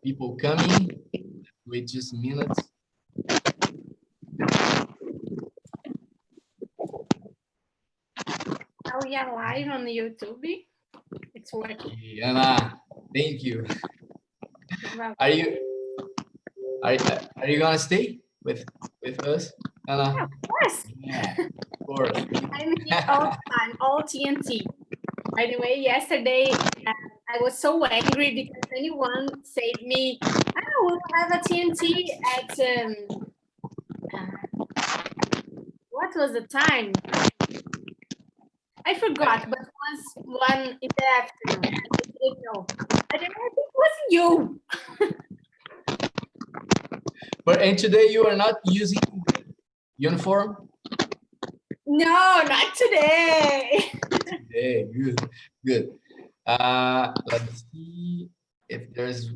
people coming. Wait just a minute. Now we are live on YouTube. It's working. Okay, Anna, thank you. Are you gonna stay with us, Anna? Yeah, of course. Yeah, of course. I'm here all the time, all TNT. By the way, yesterday I was so angry because anyone said me, "Oh, we'll have a TNT at what was the time? I forgot, but it was 1 in the afternoon. I didn't know. I didn't know it was you. And today you are not using uniform? No, not today. Today, good. Let's see if there's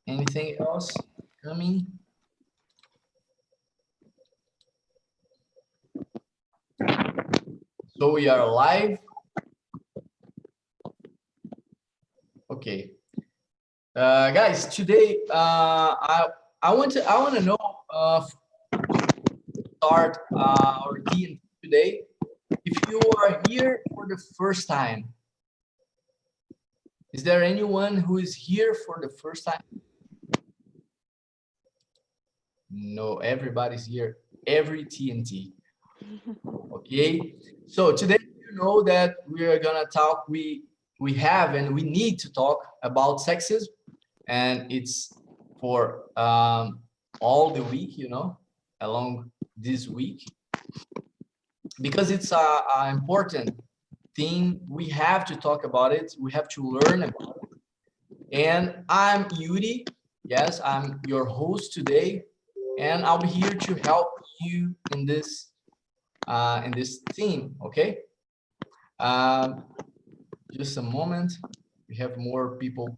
anything else coming. So we are live. Okay. Guys, today I want to know start our team today. If you are here for the first time, is there anyone who is here for the first time? No, everybody's here. Every TNT. Okay. So today, you know that we are gonna talk. We have and we need to talk about sexism, and it's for all the week, you know, along this week, because it's a important thing. We have to talk about it. We have to learn about it. And I'm Yuri. Yes, I'm your host today, and I'll be here to help you in this theme. Okay. Just a moment. We have more people.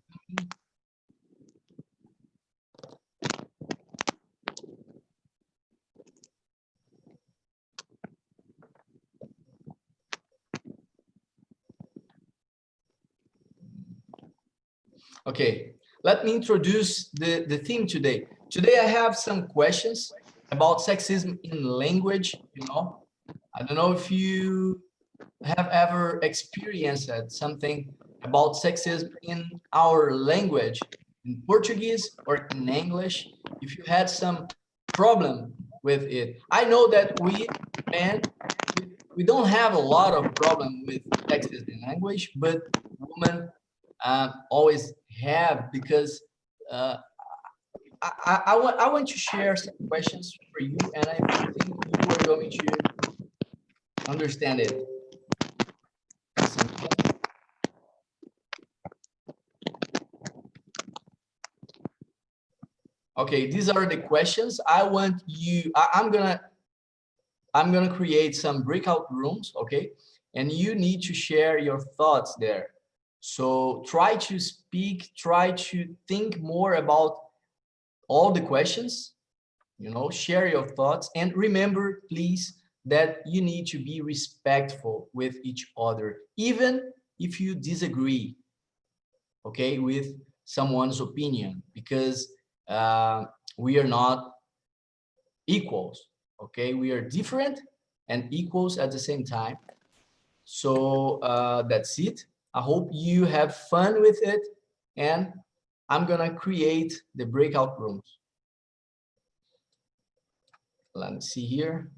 Okay, let me introduce the theme today. Today I have some questions about sexism in language, you know. I don't know if you have ever experienced something about sexism in our language, in Portuguese or in English, if you had some problem with it. I know that we don't have a lot of problem with sexism in language, but women always have, because I want to share some questions for you, and I think you are going to understand it. Okay, these are the questions. I want you. I'm gonna create some breakout rooms, okay? And you need to share your thoughts there. So try to speak, try to think more about all the questions, you know, share your thoughts, and remember, please, that you need to be respectful with each other, even if you disagree, okay, with someone's opinion, because we are not equals, okay? We are different and equals at the same time. So that's it. I hope you have fun with it, and I'm gonna create the breakout rooms. Let me see here.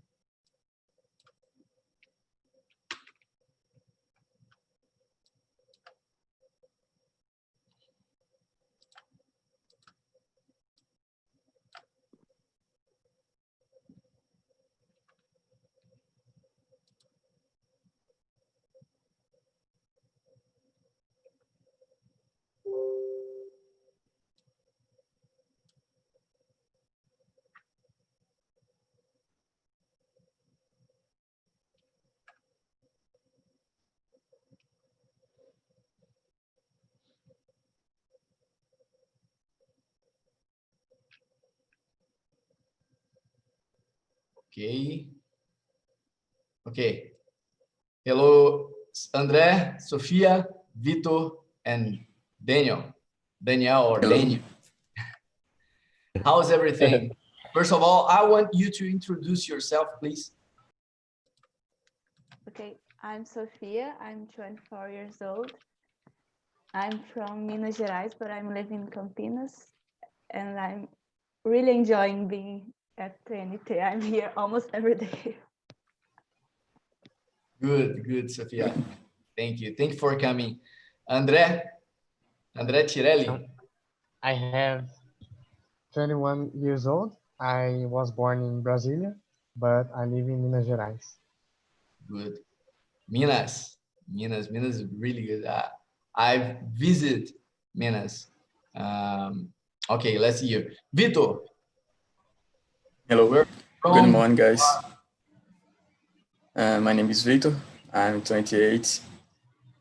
Okay. Okay. Hello, André, Sophia, Vitor, and Daniel. Daniel or Hello. Daniel. How's everything? First of all, I want you to introduce yourself, please. Okay, I'm Sofia. I'm 24 years old. I'm from Minas Gerais, but I'm living in Campinas, and I'm really enjoying being at TNT. I'm here almost every day. Good, Sofia. Thank you. Thank you for coming. André Tirelli. I have 21 years old. I was born in Brasilia, but I live in Minas Gerais. Good. Minas is really good. I've visited Minas. Okay, let's see here. Vitor. Hello. Where Good from? morning, guys. My name is Victor. I'm 28.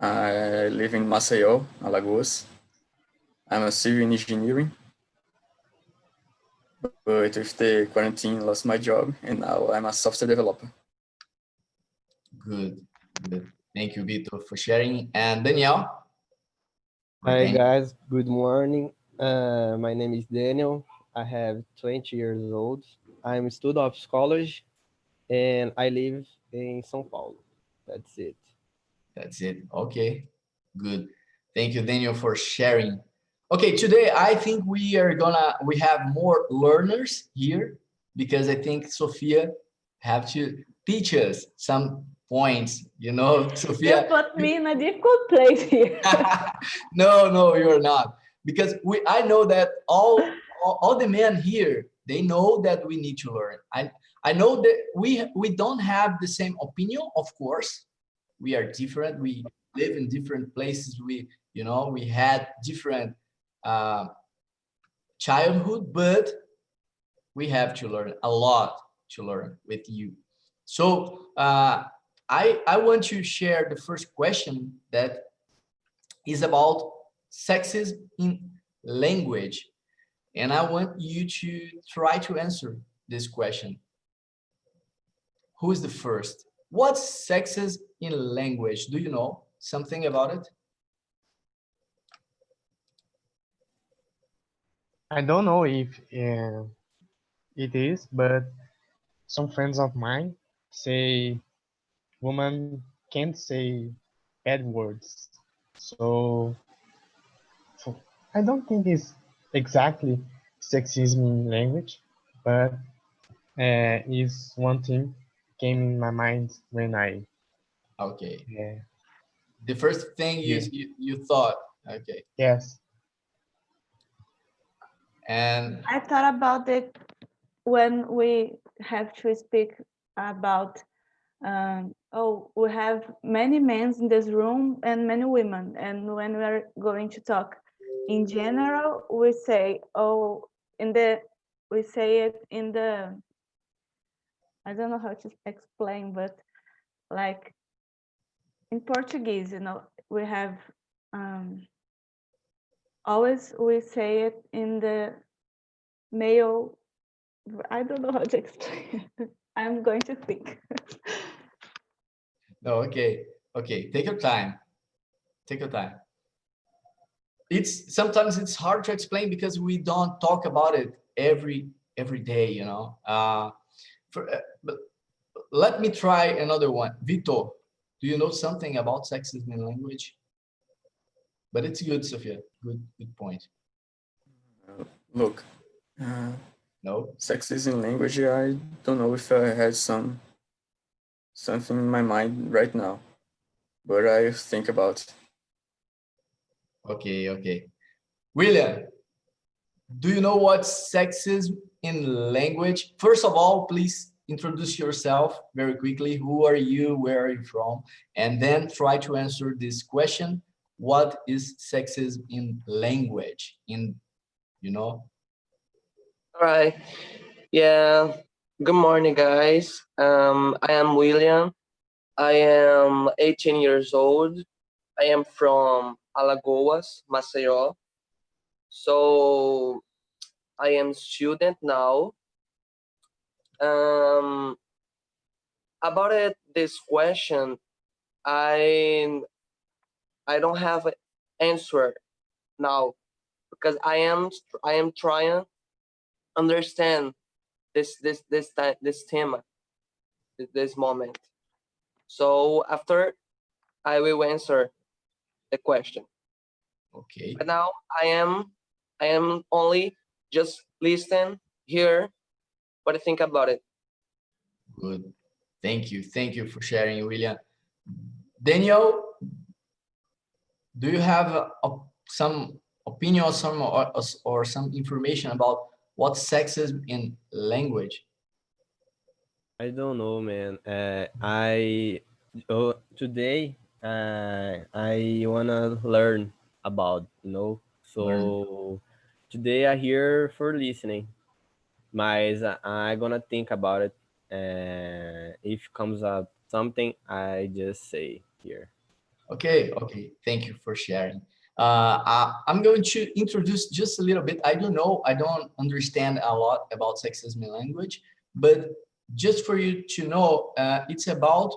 I live in Maceió, Alagoas. I'm a civil engineering, but with the quarantine, lost my job, and now I'm a software developer. Good. Thank you, Vitor, for sharing. And Danielle. Hi guys, good morning. My name is Daniel. I have 20 years old. I'm a student of college and I live in São Paulo. That's it. That's it. Okay, good. Thank you, Daniel, for sharing. Okay, today I think we have more learners here because I think Sophia have to teach us some points, you know, Sophia. You put me in a difficult place here. No, you're not. Because I know that all the men here, they know that we need to learn. I know that we don't have the same opinion, of course. We are different. We live in different places. We had different childhood, but we have to learn a lot to learn with you. So I want to share the first question that is about sexism in language. And I want you to try to answer this question. Who is the first? What's sexism in language? Do you know something about it? I don't know if it is, but some friends of mine say women can't say bad words. So I don't think it's exactly sexism in language, but is one thing came in my mind when I Okay. The first thing you thought. Okay. Yes. And I thought about it when we have to speak about we have many men in this room and many women, and when we're going to talk in general, we say it in the, I don't know how to explain, but like in Portuguese, we have always we say it in the male. I don't know how to explain. I'm going to think. no, okay. Take your time. Sometimes it's hard to explain because we don't talk about it every day, you know. But let me try another one. Vitor, do you know something about sexism in language? But it's good, Sophia. Good point. Look, No? sexism in language, I don't know if I had something in my mind right now, but I think about it. Okay. William, do you know what's sexism in language? First of all, please introduce yourself very quickly. Who are you? Where are you from? And then try to answer this question. What is sexism in language? All right. Yeah. Good morning, guys. I am William. I am 18 years old. I am from Alagoas, Maceió. So I am student now. About this question, I don't have an answer now because I am trying understand this theme, this moment. So after I will answer the question. Okay. But now I am only just listen here what I think about it. Good. Thank you. Thank you for sharing, William. Daniel, do you have some opinion or some information about what's sexism in language? I don't know, man. Today I wanna learn about, Learn. So today I here for listening, mas I gonna think about it. If comes up something, I just say here. Okay, okay. Thank you for sharing. I'm going to introduce just a little bit. I don't know, I don't understand a lot about sexism in language, but just for you to know, it's about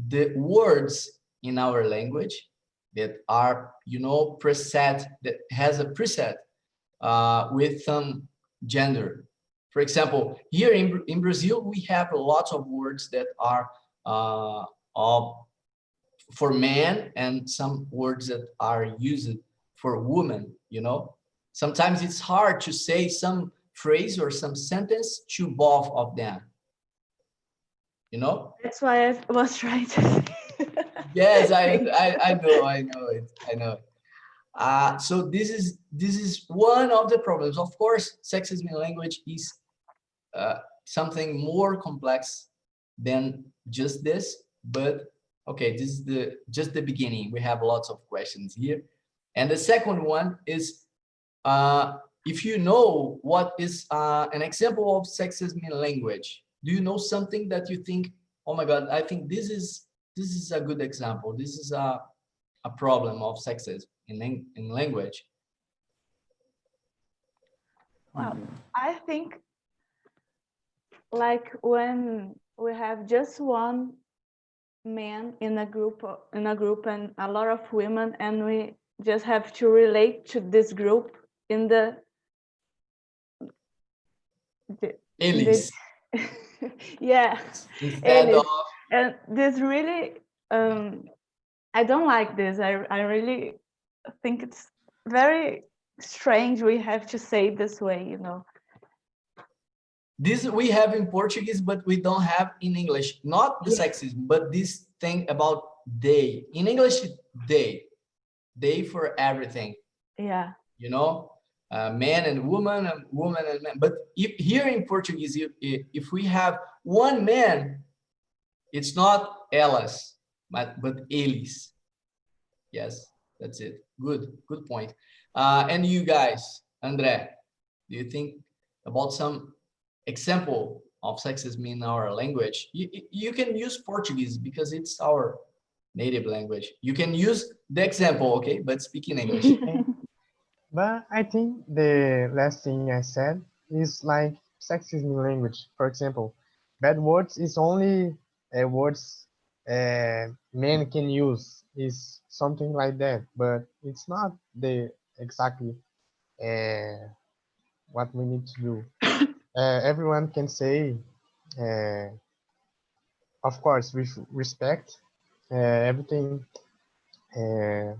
the words in our language that are, preset, that has a preset with some gender. For example, here in Brazil, we have a lot of words that are of for men and some words that are used for women, Sometimes it's hard to say some phrase or some sentence to both of them, That's why I was trying to say. Yes, I know it. So this is one of the problems. Of course, sexism in language is something more complex than just this, but okay, this is just the beginning. We have lots of questions here. And the second one is, if you know what is an example of sexism in language, do you know something that you think, oh my God, I think this is a good example. This is a problem of sexism in language. Well, I think like when we have just one man in a group and a lot of women, and we just have to relate to this group in the Eles, yeah, instead of and this really I don't like this. I really think it's very strange we have to say this way, this we have in Portuguese, but we don't have in English. Not the sexism, but this thing about they. In English, they for everything. Yeah. Man and woman and man. But if here in Portuguese, if we have one man, it's not elas, but eles. Yes, that's it. Good point. And you guys, André, do you think about some example of sexism in our language? You can use Portuguese because it's our native language. You can use the example, okay? But speak in English. But I think the last thing I said is like sexism in language. For example, bad words is only words men can use, is something like that, but it's not the exactly what we need to do. Everyone can say, uh, of course, with respect, everything. Uh,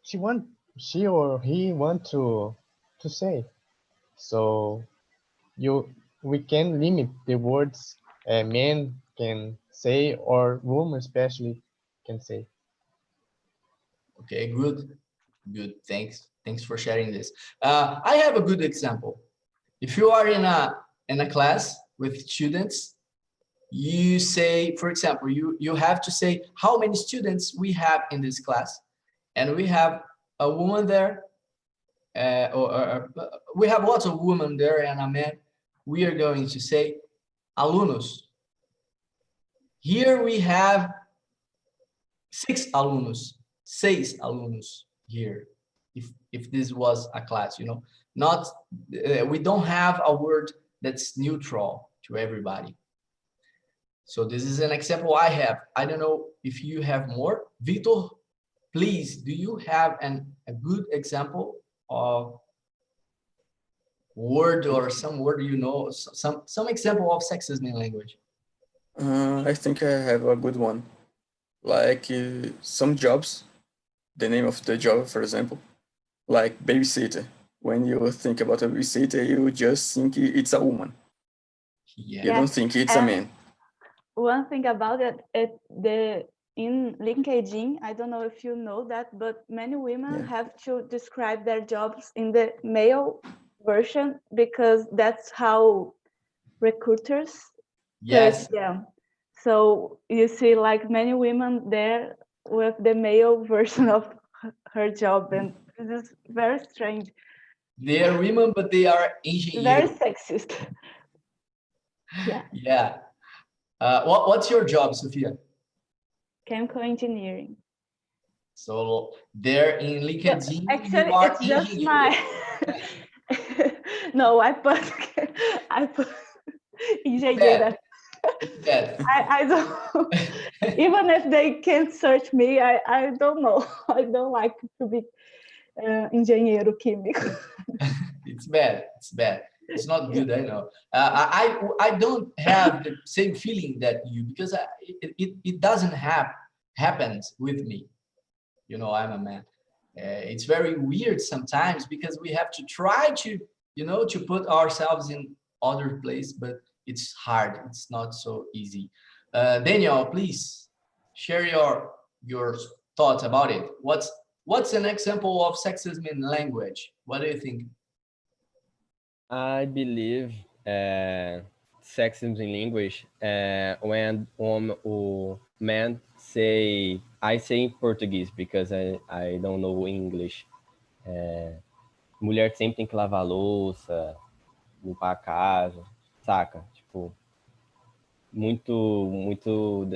she want, she or he want to say. So we can limit the words men can say or women especially can say. Okay, good. Thanks for sharing this. I have a good example. If you are in a class with students, you say, for example, you have to say how many students we have in this class, and we have a woman there, or we have lots of women there and a man. We are going to say alunos. Here we have 6 alunos, 6 alunos here. If this was a class, not we don't have a word that's neutral to everybody. So this is an example I have. I don't know if you have more. Vitor, please, do you have a good example of word or some word, you know, some example of sexism in language? I think I have a good one. Like some jobs, the name of the job, for example, like babysitter. When you think about a babysitter, you just think it's a woman. Yeah. You don't think it's a man. One thing about it, in LinkedIn, I don't know if you know that, but many women have to describe their jobs in the male version because that's how recruiters search them. So you see like many women there with the male version of her job, and this is very strange. They are women, but they are Very engineers. sexist. Yeah. What's your job, Sophia? Chemical engineering. So there in LinkedIn, actually, you are it's just engineer. No, I put engineer. I don't. Even if they can't search me, I don't know. I don't like to be engenheiro químico. It's bad. It's bad. It's not good. I know. I don't have the same feeling that you, because it doesn't happen with me. You know, I'm a man. It's very weird sometimes because we have to try to, you know, to put ourselves in other place, but it's hard. It's not so easy. Daniel, please share your thoughts about it. What's an example of sexism in language? What do you think? I believe sexism in English when o man say, I say em português because I don't know English. Mulher sempre tem que lavar a louça, limpar a casa, saca? Tipo, muito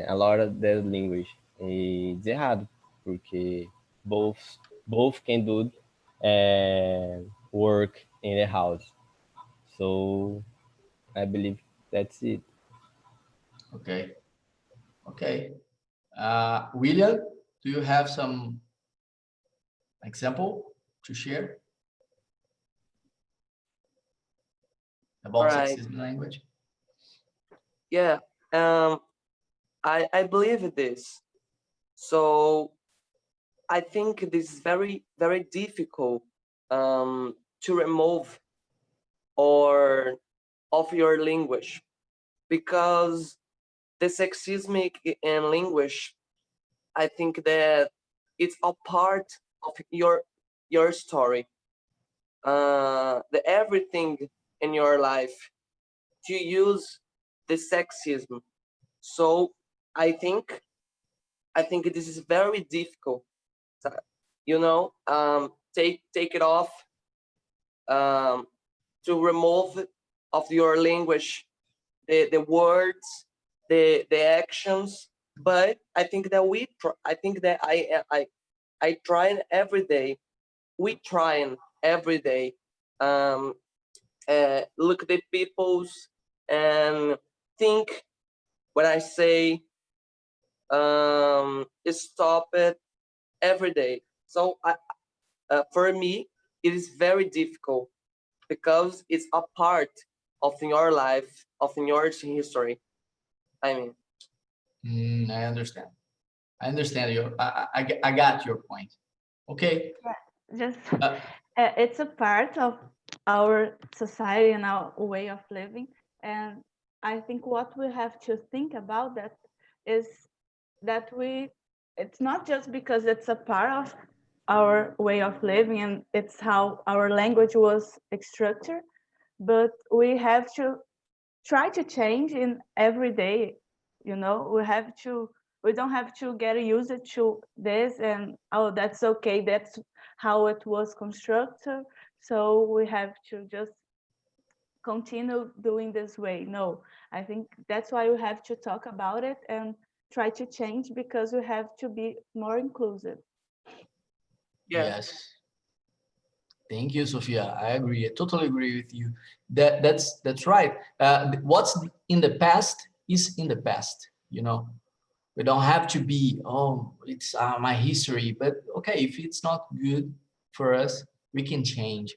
a lot of the language. E diz errado, porque both can do work in the house. So I believe that's it. Okay. William, do you have some example to share about sexism in language? Yeah, I believe this. So I think this is very, very difficult to remove or of your language, because the sexism in language, I think that it's a part of your story, the everything in your life to use the sexism. So I think this is very difficult. You know, take it off, to remove of your language the words, the actions. But I think that I think that I try every day. We trying every day. Look at the peoples and think when I say stop it every day. So for me, it is very difficult because it's a part of your life, of your history. I mean, I understand. I understand you. I got your point. Okay. Just it's a part of our society and our way of living, and I think what we have to think about that is that it's not just because it's a part of our way of living and it's how our language was structured, but we have to try to change in every day. You know, we don't have to get used to this and, oh, that's okay, that's how it was constructed, so we have to just continue doing this way. No, I think that's why we have to talk about it and try to change, because we have to be more inclusive. Yes. Thank you, Sophia. I agree. I totally agree with you. That's right. What's in the past is in the past. You know, we don't have to be, oh, it's my history. But okay, if it's not good for us, we can change.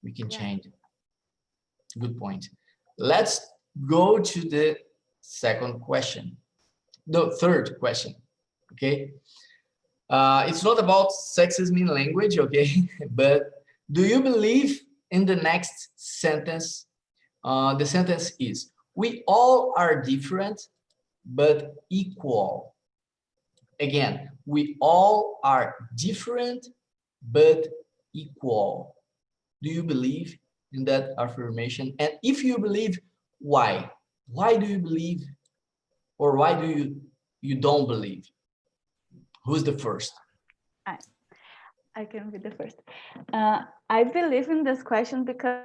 We can change. Good point. Let's go to the second question. The third question, okay? It's not about sexism in language, okay? But do you believe in the next sentence? The sentence is, we all are different, but equal. Again, we all are different, but equal. Do you believe in that affirmation? And if you believe, why? Why do you believe, or why do you don't believe? Who's the first? I can be the first. I believe in this question because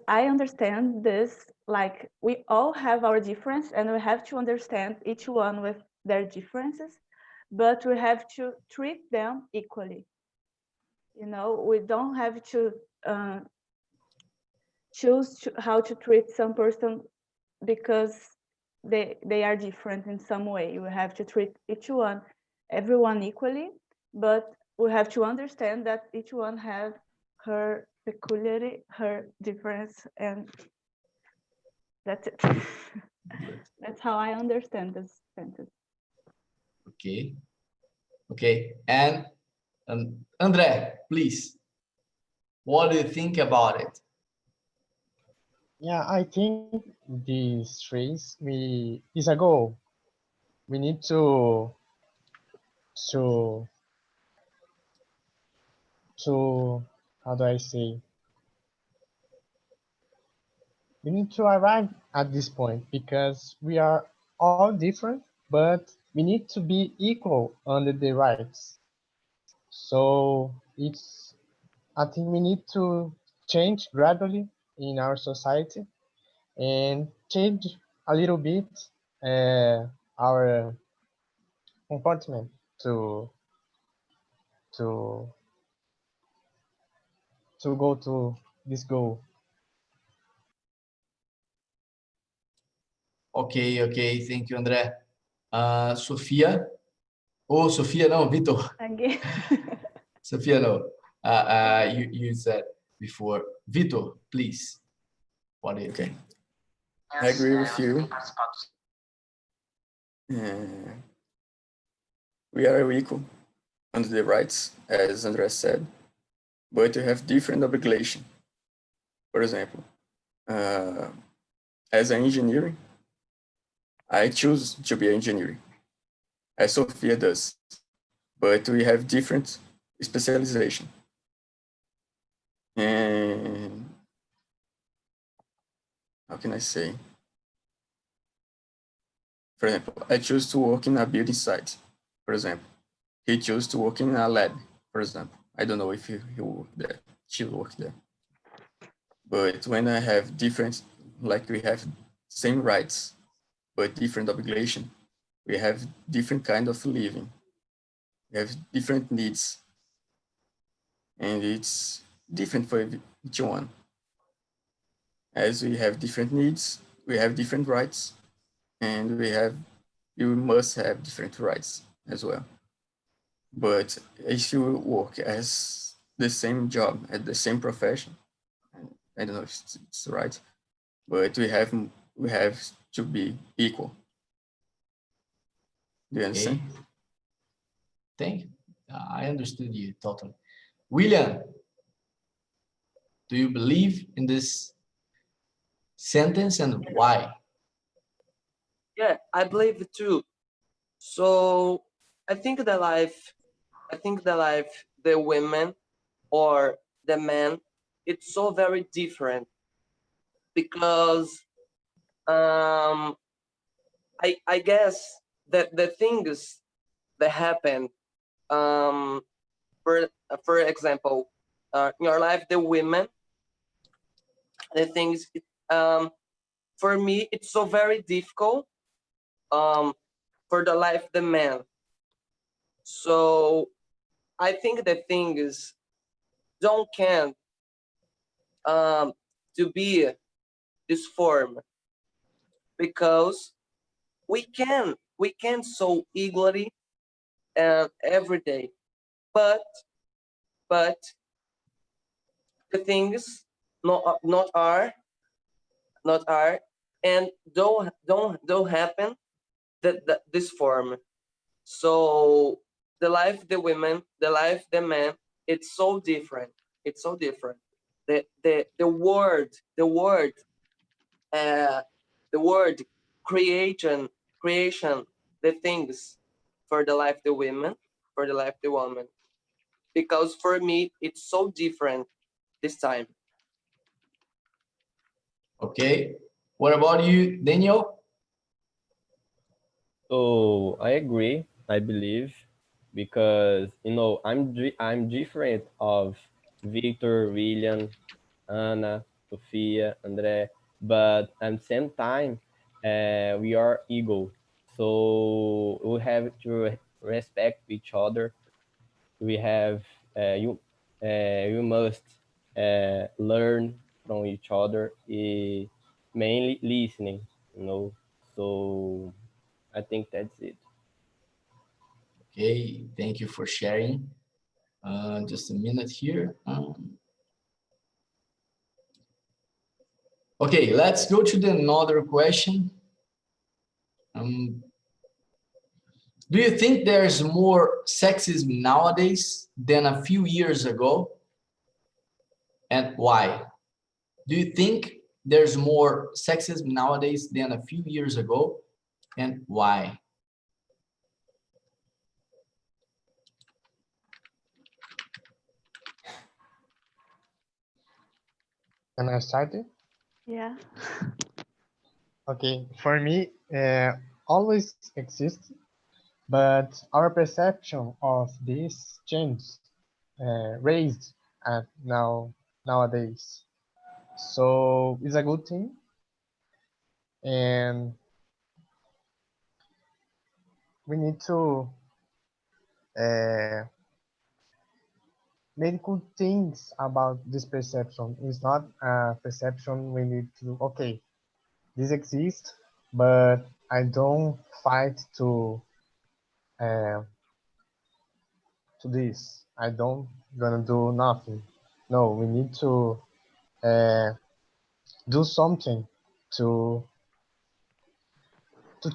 I understand this, like we all have our difference and we have to understand each one with their differences, but we have to treat them equally. You know, we don't have to choose how to treat some person because they are different in some way. We have to treat everyone equally, but we have to understand that each one have her peculiarity, her difference, and that's it. That's how I understand this sentence. Okay. Okay. And Andre, please, what do you think about it? Yeah, I think this phrase is a goal. We need to how do I say? We need to arrive at this point because we are all different, but we need to be equal under the rights. So I think we need to change gradually in our society and change a little bit our comportment to go to this goal. Okay, okay. Thank you, Andre. Sofia? Oh, Sofia, no, Vitor. Again. Sofia, no. You said before. Vitor, please. What do you think? I agree with you. We are equal under the rights, as Andres said, but we have different obligation. For example, as an engineer, I choose to be an engineer, as Sophia does, but we have different specialization. And how can I say? For example, I choose to work in a building site, for example. He chose to work in a lab, for example. I don't know if he work there, she work there. But when I have different, like we have same rights, but different obligation, we have different kind of living. We have different needs. And it's different for each one. As we have different needs, we have different rights, and you must have different rights as well. But if you work as the same job at the same profession, I don't know if it's right, but we have to be equal. Do you understand? Okay. Thank you. I understood you totally. William, do you believe in this sentence and why? Yeah, I believe it too. So I think the women or the men, it's so very different because I guess that the things that happen, for example, in your life, the women, the things, for me, it's so very difficult for the life the man. So I think the things don't can to be this form because we can so eagerly and every day, but but the things not are not are, and don't happen this form. So the life the women, the life the man, it's so different. It's so different. The word uh, the word creation the things for the life the women, for the life the woman, because for me it's so different this time. Okay. What about you, Daniel? So I agree, I believe, because I'm different of Victor, William, Anna, Sofia, André, but at the same time, we are equal. So we have to respect each other. We have you must learn from each other, mainly listening. So I think that's it. Okay, thank you for sharing. Just a minute here. Okay, let's go to the another question. Do you think there's more sexism nowadays than a few years ago? And why? Do you think there's more sexism nowadays than a few years ago? And why? Can I start it? Yeah. Okay, for me, always exists, but our perception of this change raised at nowadays. So it's a good thing, and we need to make good things about this perception. It's not a perception we need to, okay, this exists, but I don't fight uh, to this. I don't gonna do nothing. No, we need to uh, do something to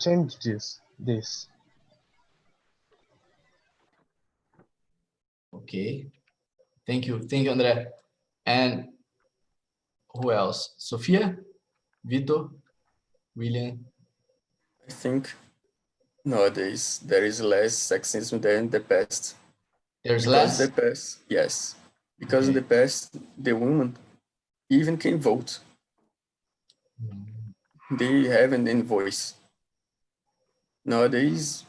change this. Okay, thank you, Andre. And who else? Sophia, Vitor, William. I think nowadays there is less sexism than in the past. There's Because in less? the past, yes, because in Okay. the past the women even can vote. They have an voice. Nowadays,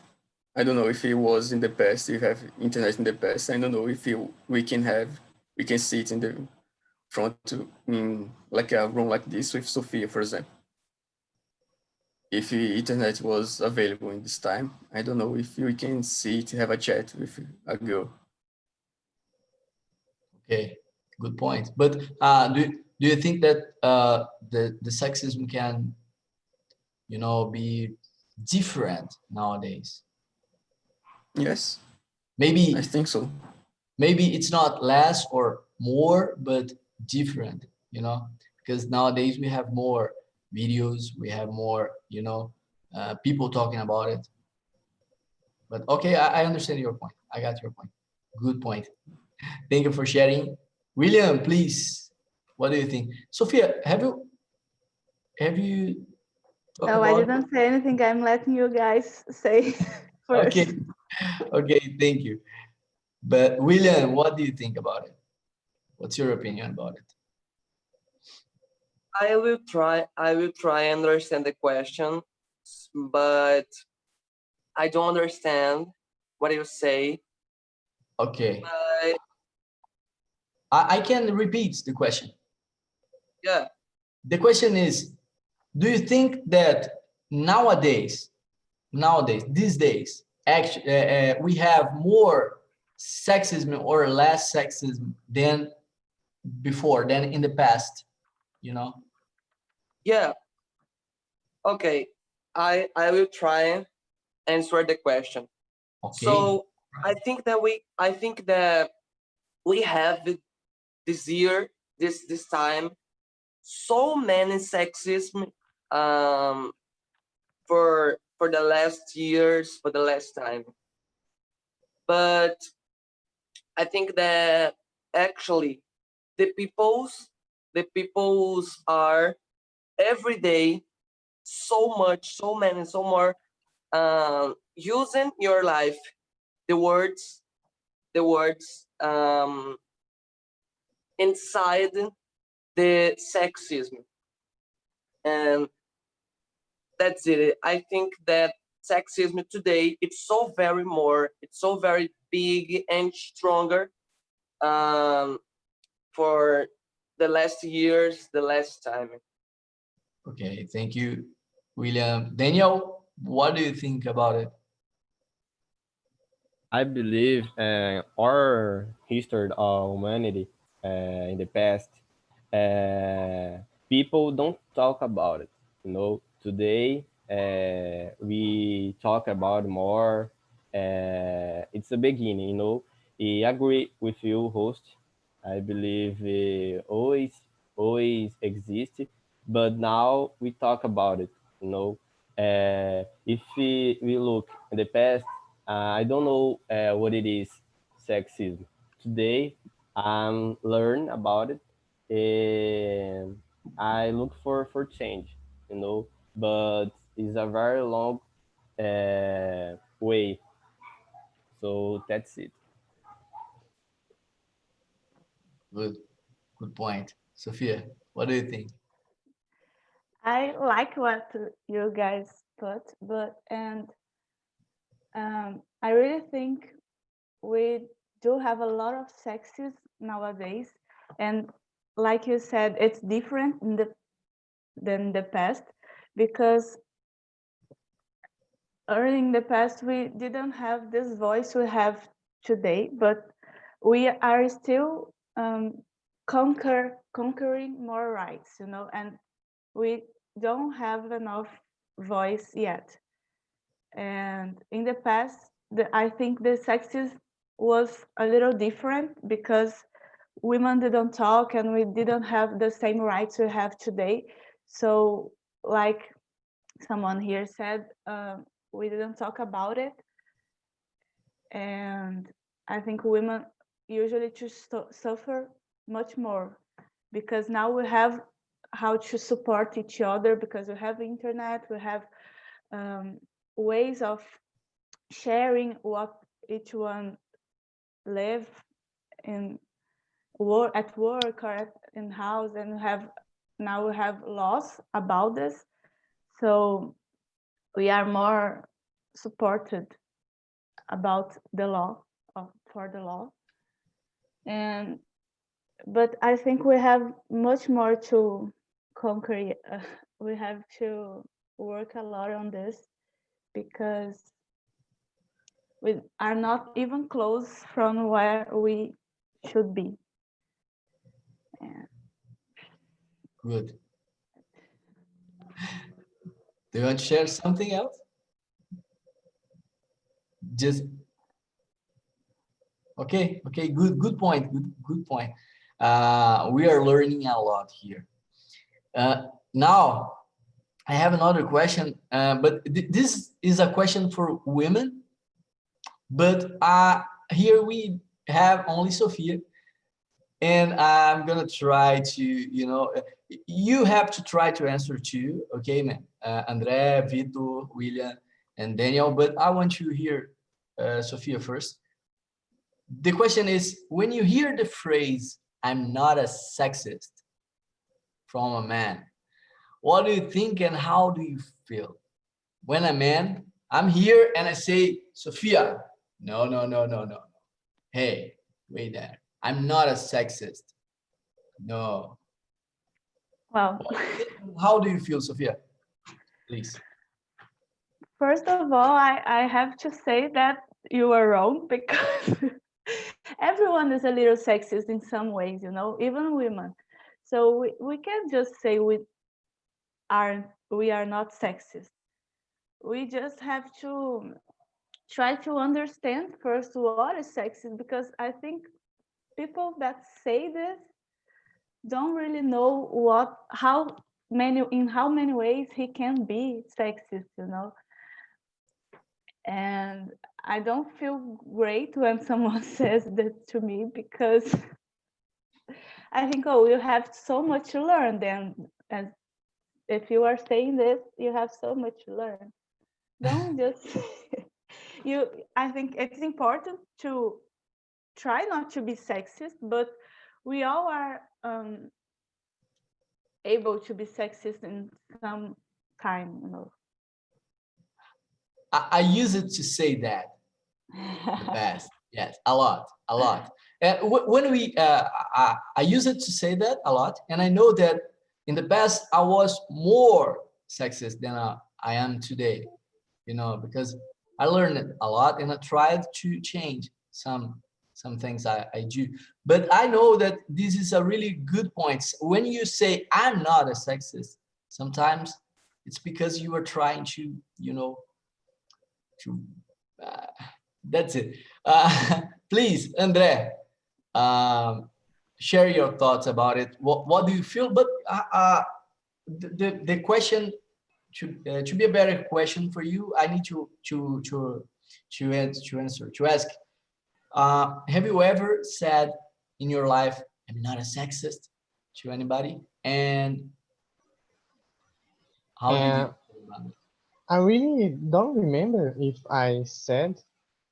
I don't know if it was in the past. If you have internet in the past, I don't know if we can sit in the front in like a room like this with Sophia, for example. If the internet was available in this time, I don't know if we can sit, have a chat with a girl. Okay, good point. But do you think that the sexism can, be different nowadays? Yes, I Maybe think so. it's not less or more, but different, because nowadays we have more videos, we have more, people talking about it. But okay, I understand your point. I got your point. Good point. Thank you for sharing. William, please, what do you think? Sophia, have you talked No, I about it? didn't say anything. I'm letting you guys say first. Okay, okay, thank you. But William, what do you think about it? What's your opinion about it? I will try and understand the question, but I don't understand what you say. Okay, But I can repeat the question. yeah, The question is, do you think that nowadays, these days, actually, we have more sexism or less sexism than before, than in the past, yeah. Okay, I will try and answer the question. Okay. So I think that we have this year, this time, so many sexism for the last years, for the last time. But I think that actually the peoples are every day so much, so many, so more using your life, the words inside the sexism, and that's it. I think that sexism today it's so very big and stronger for the last years, the last time. Okay, thank you, William. Daniel, what do you think about it? I believe our history of humanity in the past, people don't talk about it. Today we talk about more. It's a beginning. I agree with you, host. I believe always exist, but now we talk about it. If we look in the past, I don't know what it is sexism. Today, I'm learn about it, and I look for change. But it's a very long way. So that's it. Good point. Sophia, what do you think? I like what you guys put, but I really think we do have a lot of sexism nowadays, and like you said, it's different than the past, because early in the past we didn't have this voice we have today, but we are still conquering more rights, and we don't have enough voice yet. And in the past, I think the sexism was a little different, because women didn't talk and we didn't have the same rights we have today. So, like someone here said, we didn't talk about it. And I think women usually just suffer much more, because now we have how to support each other, because we have internet, we have ways of sharing what each one live in at work or in house, and now we have laws about this, so we are more supported about the law, for the law. And but I think we have much more to conquer. We have to work a lot on this, because we are not even close from where we should be. Yeah. Good. Do you want to share something else? Just okay. Good point. Good point. We are learning a lot here. Now, I have another question, but this is a question for women. But here we have only Sophia, and I'm gonna try to, you have to try to answer too, okay, man? André, Vitor, William, and Daniel. But I want to hear Sophia first. The question is, when you hear the phrase "I'm not a sexist" from a man, what do you think and how do you feel? When a man, I'm here and I say, Sophia, no, no, no, no, no. Hey, wait there. I'm not a sexist. No. Well, How do you feel, Sophia? Please. first of all, I have to say that you are wrong, because everyone is a little sexist in some ways, even women. So we can't just say we are not sexist. We just have to try to understand first what is sexist, because I think people that say this don't really know in how many ways he can be sexist, you know. And I don't feel great when someone says that to me, because I think, oh, you have so much to learn then. And if you are saying this, you have so much to learn. Don't just I think it's important to try not to be sexist, but we all are able to be sexist in some time, you know. I use it to say that in the past. Yes, a lot, a lot. And when I use it to say that a lot, and I know that in the past I was more sexist than I am today, you know, because I learned it a lot and I tried to change some things I do. But I know that this is a really good point. When you say I'm not a sexist, sometimes it's because you are trying to, you know, to that's it. Please, Andre, share your thoughts about it. What do you feel? But the question to be a better question for you, I need to ask. Have you ever said in your life, "I'm not a sexist" to anybody? And how did you And feel about it? I really don't remember if I said,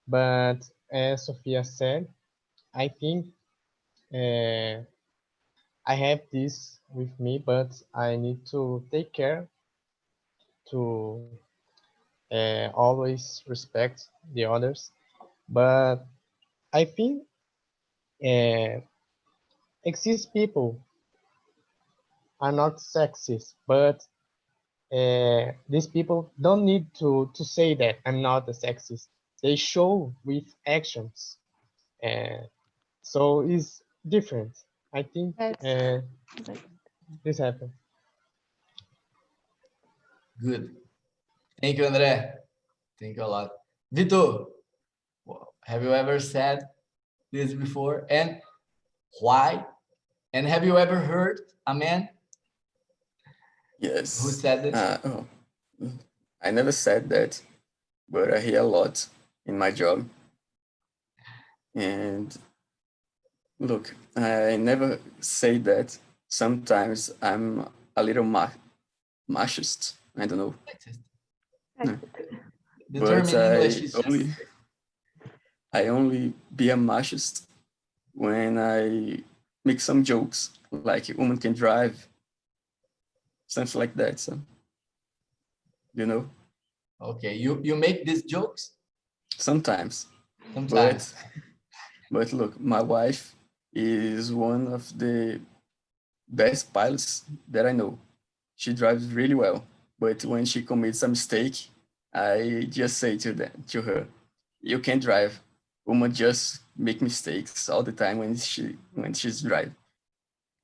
but as Sophia said, I think uh, I have this with me, but I need to take care to always respect the others. But I think uh, exist people are not sexist, but these people don't need to say that I'm not a sexist. They show with actions. Uh, so it's different. I think That's this happened. Good. Thank you, Andre. Thank you a lot. Vitor, have you ever said this before? And why? And have you ever heard a man who Yes. said this? Oh, I never said that, but I hear a lot in my job. And look, I never say that. Sometimes I'm a little machist. I don't know. No. The term But in English is just I only be a machist when I make some jokes, like a woman can drive, something like that. So, you know, okay. You make these jokes sometimes. sometimes. But look, my wife is one of the best pilots that I know. She drives really well, but when she commits a mistake, I just say to her, "You can't drive. Woman just make mistakes all the time when she's driving."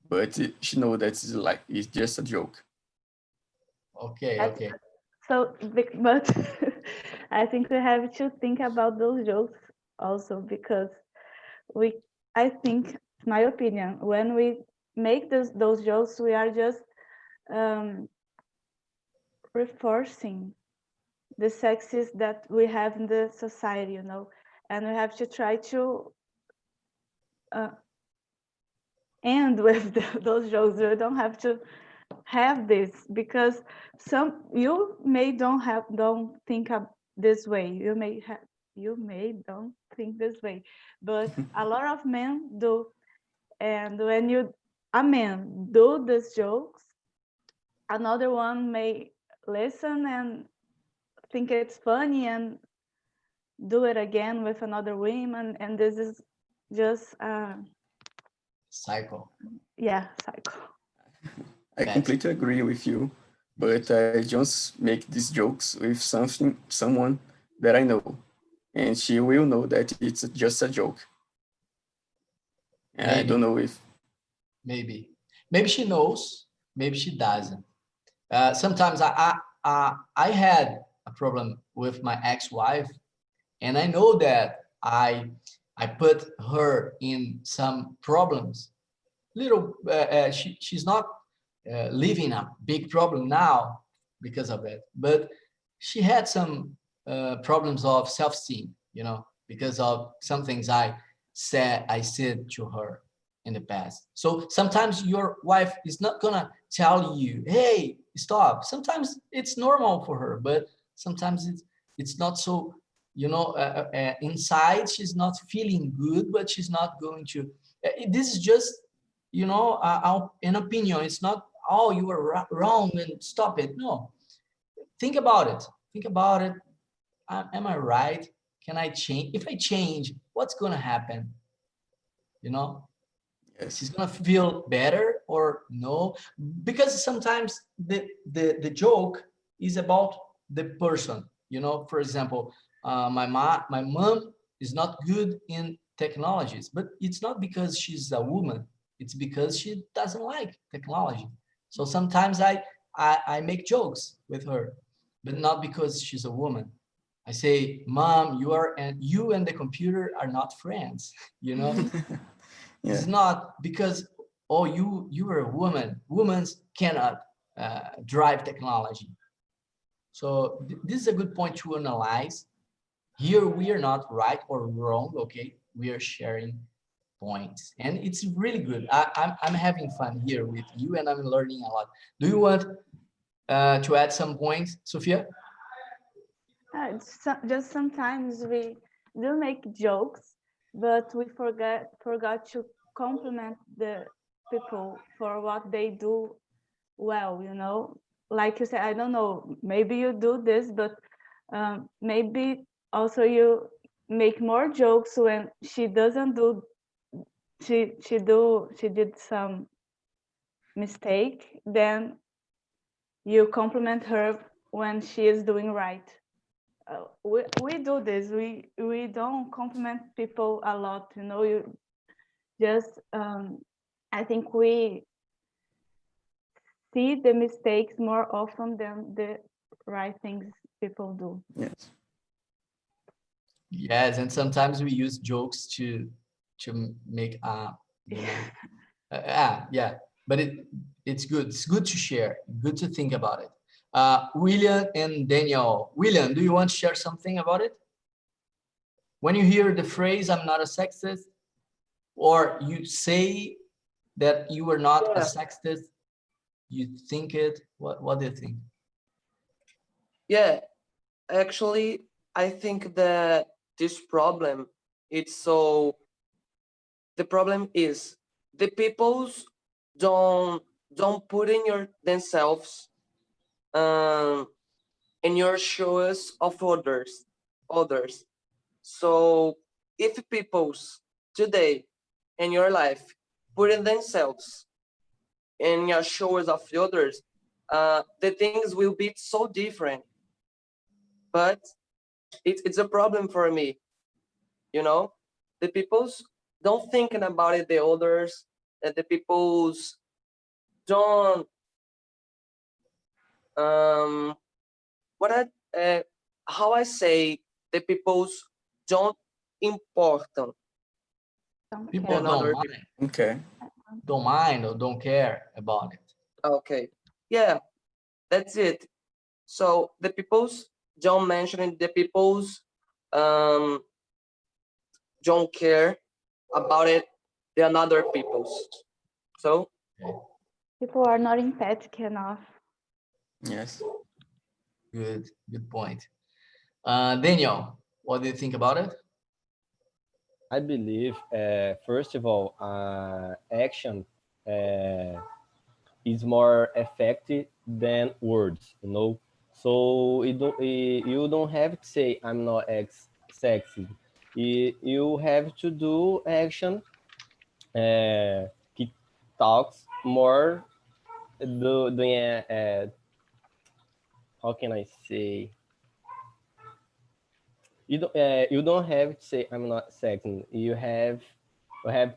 But she know that it's just a joke. Okay, that's okay. so but I think we have to think about those jokes also, because we I think, my opinion, when we make those jokes, we are just reinforcing the sexism that we have in the society, you know, and we have to try to end with those jokes. We don't have to have this, because you may don't think of this way. You may don't think this way, but a lot of men do. And when a man do these jokes, another one may listen and think it's funny and do it again with another woman, and this is just Cycle. yeah, cycle. I That's completely agree with you, but I just make these jokes with someone that I know, and she will know that it's just a joke. And I don't maybe, know if maybe she knows, maybe she doesn't. Sometimes I had a problem with my ex-wife, and I know that I put her in some problems little, she's not living a big problem now because of it, but she had some problems of self-esteem, you know, because of some things I said to her in the past. So sometimes your wife is not gonna tell you, hey, stop. Sometimes it's normal for her, but sometimes it's not so, you know, inside she's not feeling good, but she's not going to. This is just, you know, an opinion. It's not, oh, you were wrong and stop it. No, think about it. Think about it. Am I right? Can I change? If I change, what's gonna happen? You know, Yes. she's gonna feel better or no? Because sometimes the joke is about the person. You know, for example, my mom is not good in technologies, but it's not because she's a woman. It's because she doesn't like technology. So sometimes I make jokes with her, but not because she's a woman. I say, Mom, you and the computer are not friends. You know, Yeah. it's not because, oh, you are a woman. Women cannot drive technology. So this is a good point to analyze. Here we are not right or wrong. Okay, we are sharing points, and it's really good. I'm having fun here with you, and I'm learning a lot. Do you want to add some points, Sophia? Just sometimes we do make jokes, but we forgot to compliment the people for what they do well, you know. Like you said, I don't know, maybe you do this, but maybe also you make more jokes when she doesn't do, she did some mistake, then you compliment her when she is doing right. We do this. We don't compliment people a lot, you know. You just I think we see the mistakes more often than the right things people do. Yes. Yes, and sometimes we use jokes to make you know, yeah. But it's good. It's good to share. Good to think about it. William and Daniel. William, do you want to share something about it? When you hear the phrase "I'm not a sexist," or you say that you are not a Yeah. sexist, you think it. What do you think? Yeah, actually, I think that this problem, it's so, the problem is the peoples don't put in your themselves um in your shoes of others. So if peoples today in your life put in themselves in your shoes of the others, the things will be so different. But it's a problem for me, you know. The peoples don't thinking about it, the others, and the peoples don't what I how I say, the peoples don't important Don't People care. don't another people. mind, Okay. don't mind or don't care about it. Okay, yeah, that's it. So the peoples don't mention it, the peoples um don't care about it, the another peoples. So Okay. People are not empathic enough. Yes. Good point. Daniel, what do you think about it? I believe, first of all, action is more effective than words, you know. So you don't have to say I'm not sexy. You have to do action. He talks more. Doing how can I say? You don't have to say I'm not sexy. You have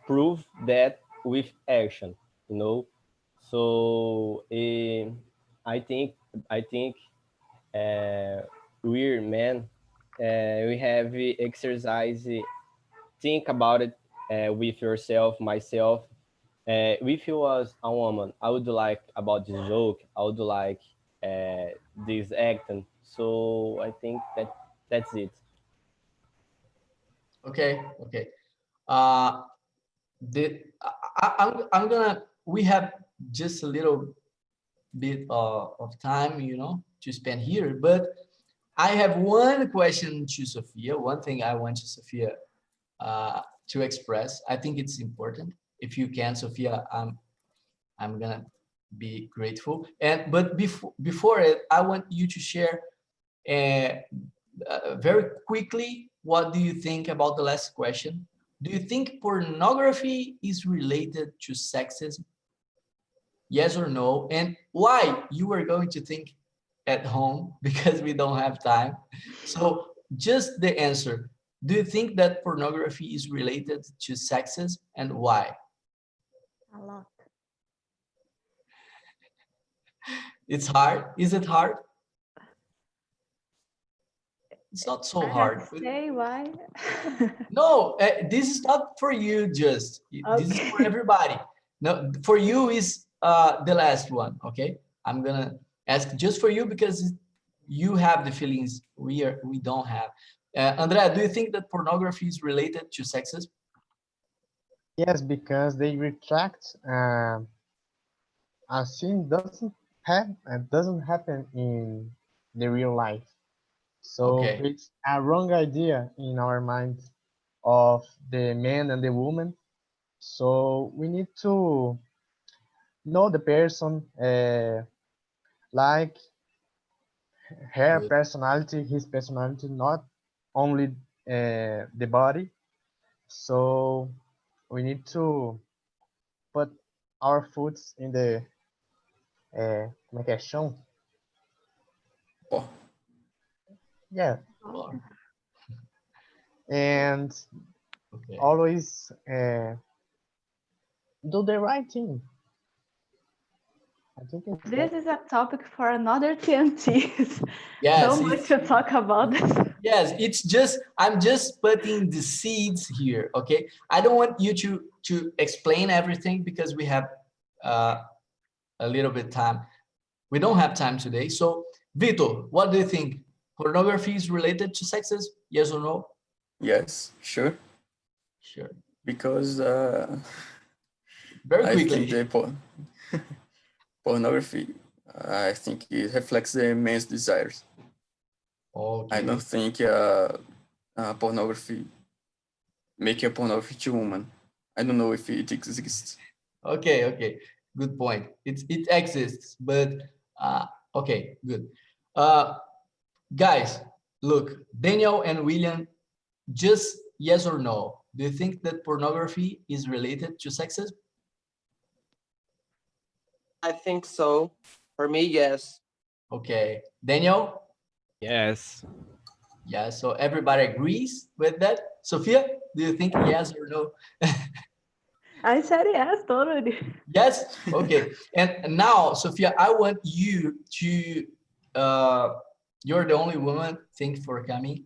proof that with action, you know. So I think we're men. We have exercise. Think about it with yourself, myself. If you was a woman, I would like about this joke. I would like this acting. So I think that's it. Okay, okay. Uh, I'm gonna. We have just a little bit of time, you know, to spend here, but I have one question to Sophia. One thing I want to Sophia to express. I think it's important. If you can, Sophia, I'm gonna be grateful. And but before it, I want you to share very quickly, what do you think about the last question? Do you think pornography is related to sexism? Yes or no? And why? You are going to think at home because we don't have time. So just the answer. Do you think that pornography is related to sexism and why? A lot. It's hard. Is it hard? It's not so I hard. have to say why. No, this is not for you just. This is for Okay. everybody. No, for you is the last one, okay? I'm gonna ask just for you because you have the feelings we don't have. Andrea, do you think that pornography is related to sexism? Yes, because they retract a scene doesn't happen in the real life. So Okay, creates a wrong idea in our minds of the man and the woman. So we need to know the person, like her good. personality, his personality, not only the body. So we need to put our foots in the como é que é chão? Pô, Yeah, Oh, and okay. always do the right thing. I think it's This is a topic for another TNT. Yes, So much to talk about this. yes, it's just I'm just putting the seeds here, okay? I don't want you to explain everything because we have a little bit time. We don't have time today. So, Vitor, what do you think? Pornography is related to sexism? Yes or no? yes, sure. Sure. Because Very I think quickly. the pornography, I think it reflects the man's desires. I don't Okay. think pornography make a pornography to woman. I don't know if it exists. Okay, okay. Good point. It exists, but okay, good. Uh, guys, look, Daniel and William, just yes or no. Do you think that pornography is related to sexism? I think so. For me, yes. Okay. Daniel? Yes. Yeah, so everybody agrees with that. Sophia, do you think yes or no? I said yes, totally. Yes? Okay. And now, Sophia, I want you to, you're the only woman, thanks for coming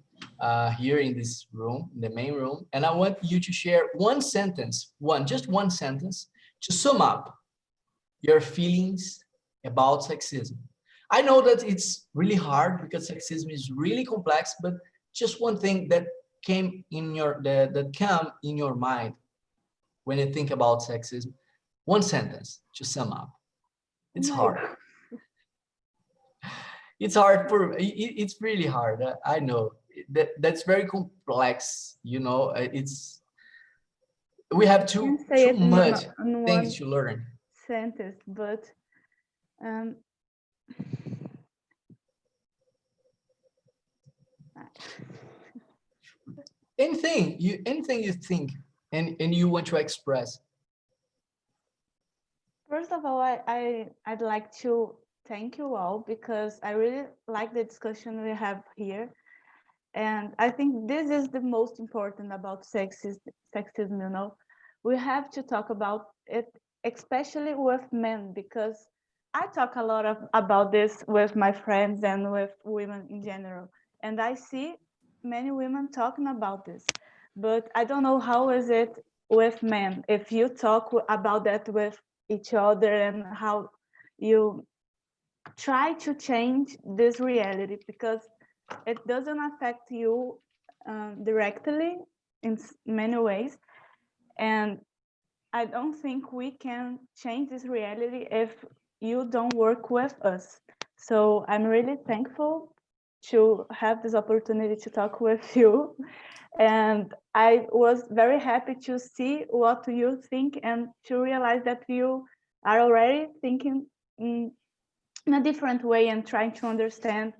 here in this room, in the main room. And I want you to share one sentence, just one sentence, to sum up your feelings about sexism. I know that it's really hard because sexism is really complex, but just one thing that came in that came in your mind when you think about sexism, one sentence to sum up. Oh It's my hard. God. It's hard for it's really hard. I know that's very complex. You know, it's we have I can too say it much in one things to learn. sentence, but um, Anything you think and you want to express. first of all, I'd like to thank you all because I really like the discussion we have here. And I think this is the most important about sexism, you know. We have to talk about it, especially with men, because I talk a lot about this with my friends and with women in general. And I see many women talking about this, but I don't know how is it with men, if you talk about that with each other and how you try to change this reality, because it doesn't affect you directly in many ways. And I don't think we can change this reality if you don't work with us. So I'm really thankful to have this opportunity to talk with you. And I was very happy to see what you think and to realize that you are already thinking in a different way and trying to understand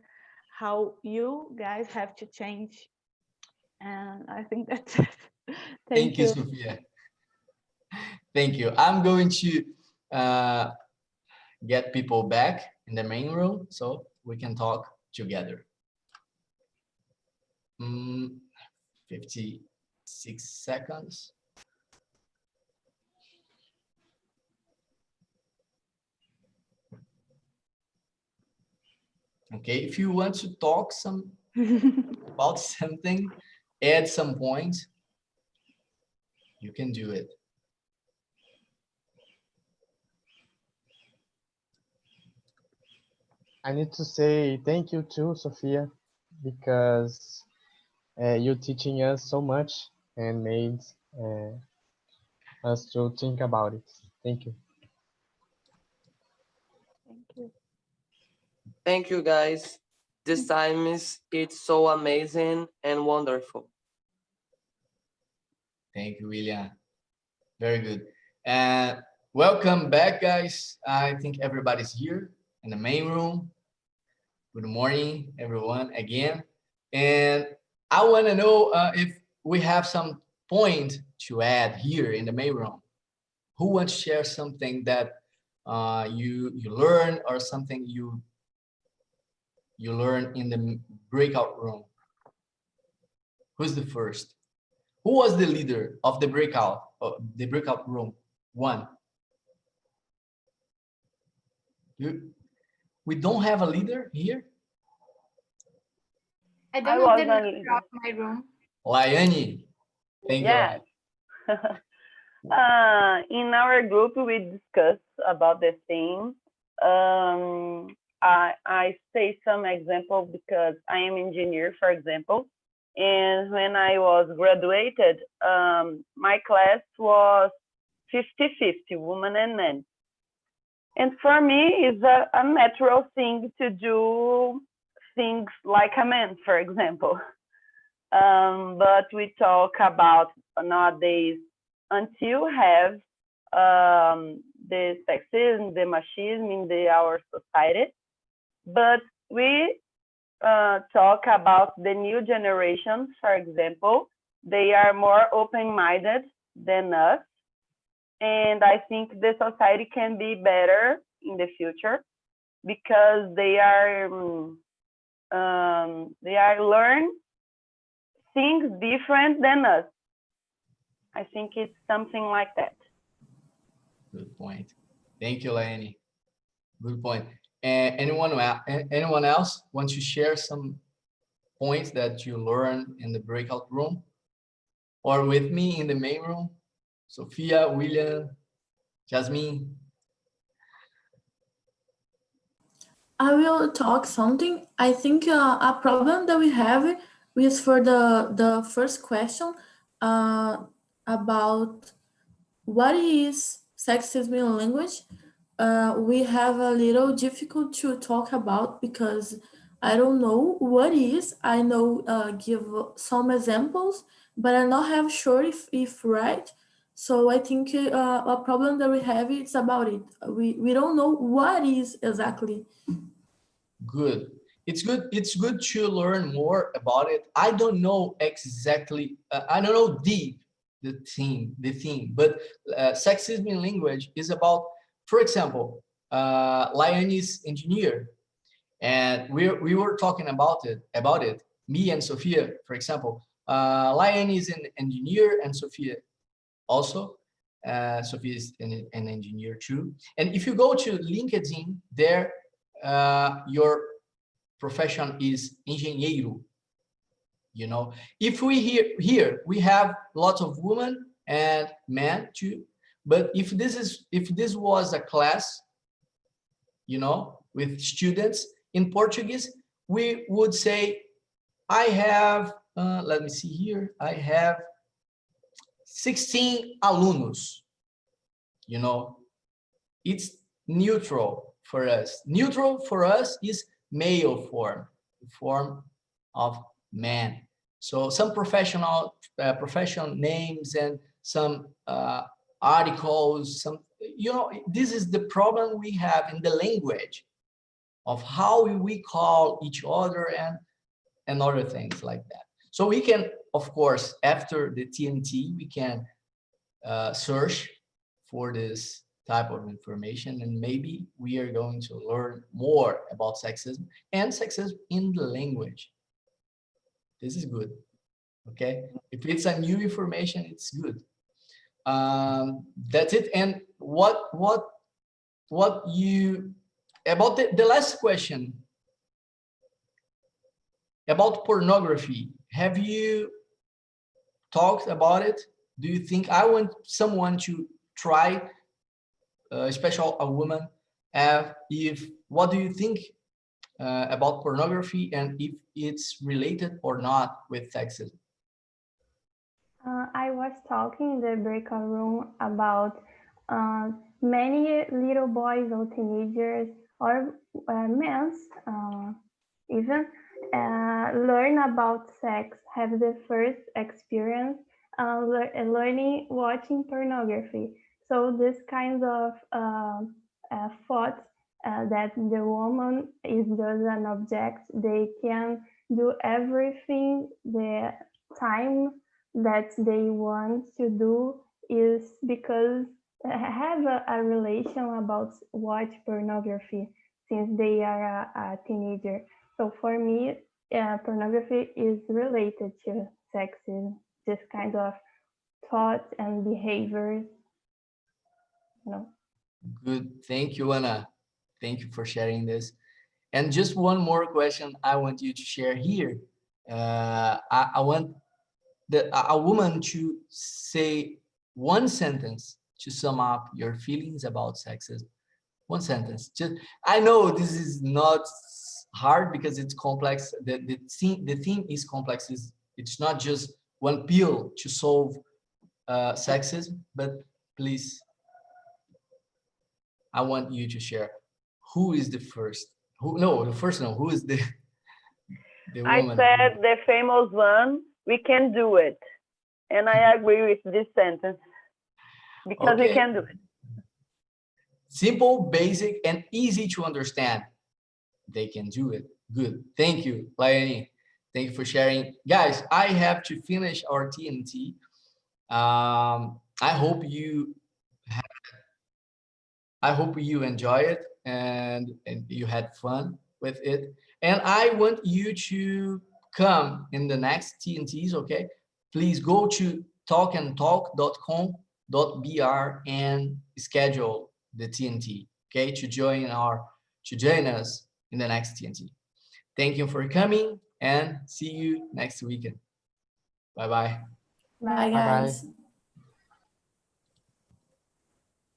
how you guys have to change. And I think that's it. Thank you, Sophia. Thank you. I'm going to get people back in the main room so we can talk together. 56 seconds. Okay, if you want to talk about something, add some points, you can do it. I need to say thank you to Sophia, because you're teaching us so much and made us to think about it. Thank you. Thank you. Thank you, guys. This time it's so amazing and wonderful. Thank you, William. Very good. And welcome back, guys. I think everybody's here in the main room. Good morning, everyone, again. And I want to know if we have some point to add here in the main room. Who wants to share something that you learn, or something you learn in the breakout room? Who's the first? Who was the leader of the breakout room? One. We don't have a leader here? I don't know the leader of my room. Laiane, thank yes. you. In our group, we discussed about the thing. I say some example because I am engineer, for example. And when I was graduated, my class was 50-50, women and men. And for me, it's a natural thing to do things like a man, for example. But we talk about nowadays until have the sexism, the machismo in our society. But we talk about the new generations, for example. They are more open-minded than us. And I think the society can be better in the future because they are learn things different than us. I think it's something like that. Good point. Thank you, Laiane. Good point. Anyone else want to share some points that you learned in the breakout room, or with me in the main room? Sophia, William, Jasmine. I will talk something. I think a problem that we have is for the first question about what is sexism in language. We have a little difficult to talk about because I don't know what is. I know give some examples, but I'm not have sure if right. So I think a problem that we have is about it. We don't know what is exactly. Good. It's good to learn more about it. I don't know exactly. I don't know deep the theme. But sexism in language is about, for example, Laiane is engineer, and we were talking about it. Me and Sophia, for example. Laiane is an engineer, and Sophia also. Sophia is an engineer too. And if you go to LinkedIn, there your profession is engenheiro. You know, if we here we have lots of women and men too. But if this was a class, you know, with students in Portuguese, we would say, I have, let me see here, I have 16 alunos, you know, it's neutral for us. Neutral for us is male form, form of man. So some professional names and some articles, some, you know, this is the problem we have in the language of how we call each other and other things like that. So we can, of course, after the TNT, we can search for this type of information, and maybe we are going to learn more about sexism and sexism in the language. This is good, okay? If it's a new information, it's good. That's it. And what you, about the last question, about pornography, have you talked about it? Do you think, I want someone to try, especially a woman, what do you think about pornography and if it's related or not with sexism? I was talking in the breakout room about many little boys or teenagers or men even learn about sex, have the first experience learning watching pornography. So this kind of thoughts that the woman is just an object, they can do everything the time that they want to do is because have a relation about watch pornography since they are a teenager. So for me, pornography is related to sexism, this kind of thoughts and behaviors. You know. Good, thank you, Anna. Thank you for sharing this. And just one more question I want you to share here. I want a woman to say one sentence to sum up your feelings about sexism. One sentence. Just, I know this is not hard because it's complex. The theme is complex. It's not just one pill to solve sexism, but please, I want you to share. Who is the first? Who? No, the first. No. Who is the woman? I said the famous one. We can do it, and I agree with this sentence because we can do it. Simple, basic, and easy to understand. They can do it. Good. Thank you, Laini. Thank you for sharing. Guys, I have to finish our TNT. I hope you enjoy it and you had fun with it. And I want you to come in the next TNTs, okay? Please go to talkandtalk.com.br and schedule the TNT, okay? To join us in the next TNT. Thank you for coming and see you next weekend. Bye-bye. Bye, Bye-bye. guys.